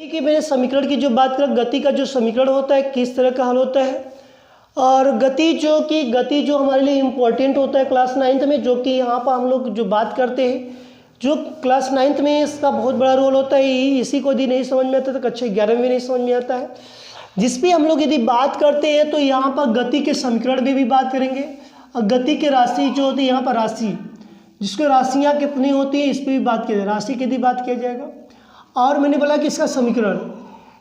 कि मैंने समीकरण की जो बात करें, गति का जो समीकरण होता है किस तरह का हल होता है, और गति जो हमारे लिए इम्पोर्टेंट होता है क्लास 9th में, जो कि यहाँ पर हम लोग जो बात करते हैं, जो क्लास 9th में इसका बहुत बड़ा रोल होता है। इसी को यदि नहीं समझ में आता तो कक्षा 11 में नहीं समझ में आता है। जिस भी हम लोग यदि बात करते हैं तो यहाँ पर गति के समीकरण में भी बात करेंगे, और गति के राशि जो होती है यहाँ पर राशि, जिसको राशियाँ कितनी होती हैं इस पर भी बात की जाए, राशि की भी बात किया जाएगा। और मैंने बोला कि इसका समीकरण,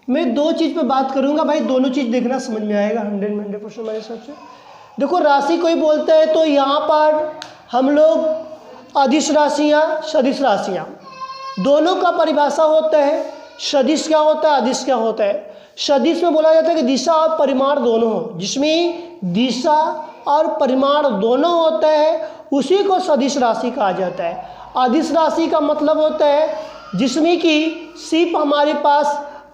मैं दो चीज़ पे बात करूंगा भाई, दोनों चीज़ देखना समझ में आएगा 100% मेरे हिसाब से। देखो, राशि कोई बोलता है तो यहाँ पर हम लोग अदिश राशियाँ, सदिश राशियाँ, दोनों का परिभाषा होता है। सदिश क्या होता है, अदिश क्या होता है। सदिश में बोला जाता है कि दिशा और परिमाण दोनों हो, जिसमें दिशा और परिमाण दोनों होता है उसी को सदिश राशि कहा जाता है। अदिश राशि का मतलब होता है जिसमें कि सिर्फ हमारे पास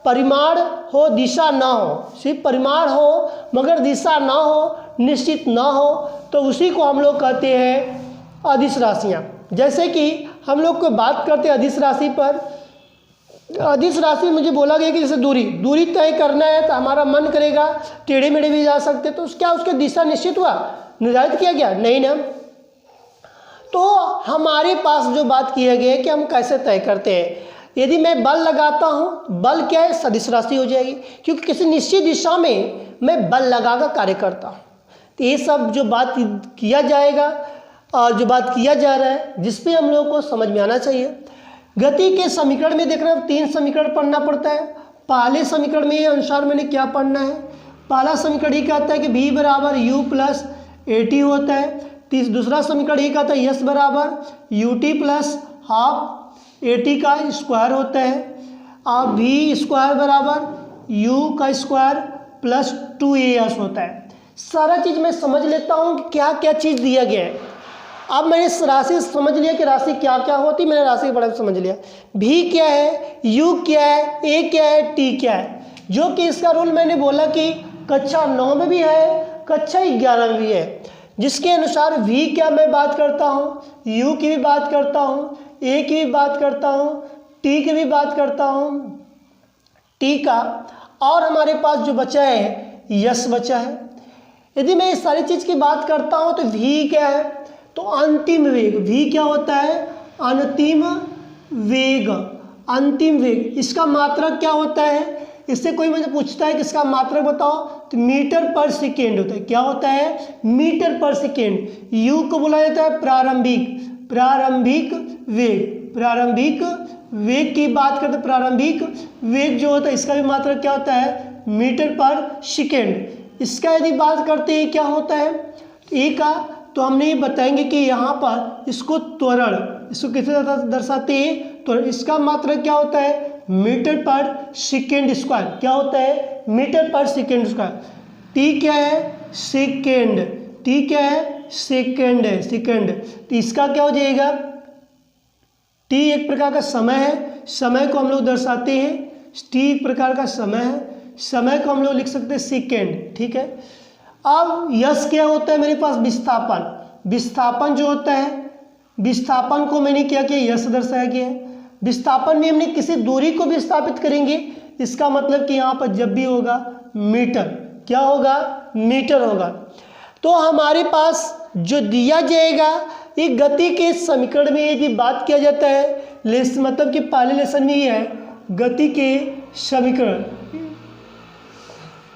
परिमाण हो, दिशा ना हो, सिर्फ परिमाण हो मगर दिशा ना हो, निश्चित ना हो, तो उसी को हम लोग कहते हैं अदिश राशियाँ। जैसे कि हम लोग को बात करते हैं अदिश राशि पर। अदिश राशि मुझे बोला गया कि जैसे दूरी तय करना है तो हमारा मन करेगा टेढ़े मेढ़े भी जा सकते, तो क्या उसकी दिशा निश्चित हुआ, निर्धारित किया गया? नहीं ना। तो हमारे पास जो बात किया गया है कि हम कैसे तय करते हैं। यदि मैं बल लगाता हूँ, बल क्या है, सदिश राशि हो जाएगी, क्योंकि किसी निश्चित दिशा में मैं बल लगाकर कार्य करता हूँ। तो ये सब जो बात किया जाएगा और जो बात किया जा रहा है, जिस पे हम लोगों को समझ में आना चाहिए। गति के समीकरण में देख रहे हो 3 समीकरण पढ़ना पड़ता है। पहले समीकरण में अनुसार मैंने क्या पढ़ना है, पहला समीकरण ये कहता है कि v बराबर u प्लस at होता है। दूसरा समीकरण ये कहता है s बराबर ut प्लस हाफ at का स्क्वायर होता है, और v स्क्वायर बराबर u का स्क्वायर प्लस 2as होता है। सारा चीज़ मैं समझ लेता हूँ कि क्या क्या चीज़ दिया गया है। अब मैंने राशि समझ लिया कि राशि क्या क्या होती, मैंने राशि के बारे में समझ लिया। v क्या है, u क्या है, a क्या है, t क्या है, जो कि इसका रोल मैंने बोला कि कक्षा 9 में भी है, कक्षा 11 में भी है। जिसके अनुसार v क्या मैं बात करता हूँ, u की भी बात करता हूँ, a की भी बात करता हूँ, t की भी बात करता हूँ, t का, और हमारे पास जो बचा है यश बचा है। यदि मैं इस सारी चीज़ की बात करता हूँ तो v क्या है, तो अंतिम वेग। v क्या होता है, अंतिम वेग। अंतिम वेग, इसका मात्रक क्या होता है, इससे कोई मुझे पूछता है कि इसका मात्रक बताओ, तो मीटर पर सेकेंड होता है। क्या होता है, मीटर पर सेकेंड। u को बोला जाता है प्रारंभिक वेग। प्रारंभिक वेग की बात करते, प्रारंभिक वेग जो होता है इसका भी मात्रक क्या होता है, मीटर पर सेकेंड। इसका यदि बात करते हैं क्या होता है a का, तो हमने ये बताएंगे कि यहाँ पर इसको त्वरण, इसको किसे दर्शाते हैं, तो इसका मात्रक क्या होता है, मीटर पर सेकेंड स्क्वायर। क्या होता है, मीटर पर सेकेंड स्क्वायर। टी क्या है, सेकेंड। टी क्या है, सेकेंड है, सेकेंड। तो इसका क्या हो जाएगा, टी एक प्रकार का समय है, समय को हम लोग दर्शाते हैं। टी एक प्रकार का समय है, समय को हम लोग लिख सकते हैं सेकेंड। ठीक है। अब यश क्या होता है मेरे पास, विस्थापन। विस्थापन जो होता है, विस्थापन को मैंने क्या किया, यश दर्शाया गया है। विस्थापन में हमने किसी दूरी को विस्थापित करेंगे, इसका मतलब कि यहाँ पर जब भी होगा मीटर, क्या होगा, मीटर होगा। तो हमारे पास जो दिया जाएगा ये गति के समीकरण में यदि बात किया जाता है, मतलब कि पहले लेसन में ये है गति के समीकरण।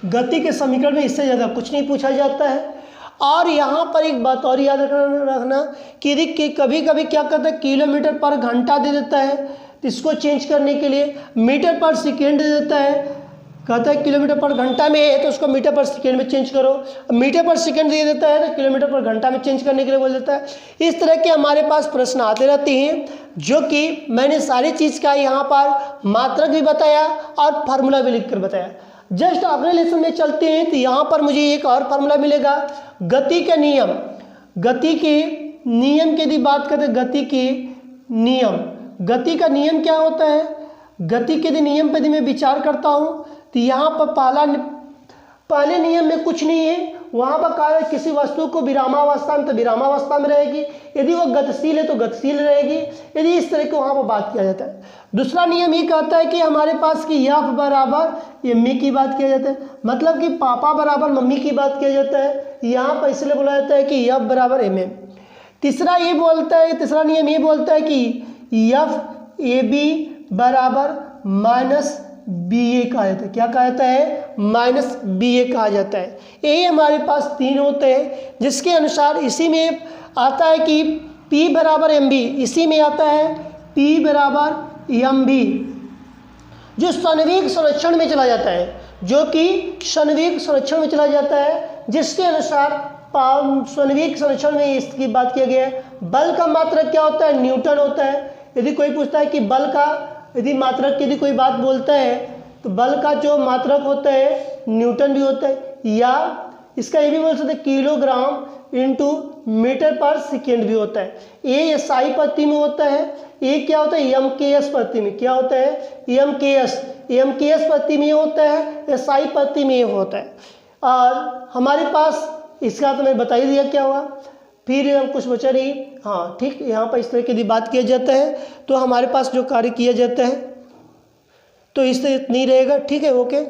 गति के समीकरण में इससे ज़्यादा कुछ नहीं पूछा जाता है। और यहाँ पर एक बात और याद रखना कि कभी कभी क्या करता है, किलोमीटर पर घंटा दे देता है, तो इसको चेंज करने के लिए मीटर पर सेकेंड दे देता है। कहता है किलोमीटर पर घंटा में है तो उसको मीटर पर सेकेंड में चेंज करो। मीटर पर सेकेंड दे देता है तो किलोमीटर पर घंटा में चेंज करने के लिए बोल देता है। इस तरह के हमारे पास प्रश्न आते रहते हैं, जो कि मैंने सारी चीज़ का यहाँ पर मात्रक भी बताया और फार्मूला भी लिख कर बताया। जस्ट अगले लेसन में चलते हैं तो यहाँ पर मुझे एक और फार्मूला मिलेगा, गति के नियम। गति के नियम की यदि बात करते, गति के नियम, गति का नियम क्या होता है, गति के नियम पर यदि मैं विचार करता हूँ तो यहाँ पर पहले नियम में कुछ नहीं है, वहाँ पर कहा है किसी वस्तु को विरामावस्था में तो विरामावस्था में रहेगी, यदि वो गतिशील है तो गतिशील रहेगी, यदि इस तरह के वहाँ पर बात किया जाता है। दूसरा नियम ये कहता है कि हमारे पास कि यफ बराबर एम की बात किया जाता है, मतलब कि पापा बराबर मम्मी की बात किया जाता है, यहाँ पर इसलिए बोला जाता है कि यफ बराबर एम। तीसरा नियम ये बोलता है कि यफ ए बी बराबर माइनस बी ए कहा जाता है। क्या कहा जाता है? माइनस बी ए कहा जाता है। ये हमारे पास 3 होते हैं, जिसके अनुसार इसी में आता है कि P बराबर एम बी, इसी में आता है P बराबर एम बी, जो संवेग संरक्षण में चला जाता है, जो कि संवेग संरक्षण में चला जाता है, जिसके अनुसार संवेग संरक्षण में इसकी बात किया गया है। बल का मात्रक क्या होता है? न्यूटन होता है। यदि कोई पूछता है कि बल का यदि मात्रक की यदि कोई बात बोलता है तो बल का जो मात्रक होता है न्यूटन भी होता है, या इसका ये भी बोल सकते हैं किलोग्राम इंटू मीटर पर सेकेंड भी होता है। ये SI प्रति में होता है, ये क्या होता है? MKS प्रति में। क्या होता है? MKS प्रति में होता है, SI प्रति में होता है। और हमारे पास इसका तो मैं बता ही दिया क्या हुआ, फिर कुछ बचा नहीं। हाँ ठीक, यहाँ पर इस तरह की बात किया जाता है तो हमारे पास जो कार्य किया जाता है तो इस तरह नहीं रहेगा। ठीक है, ओके।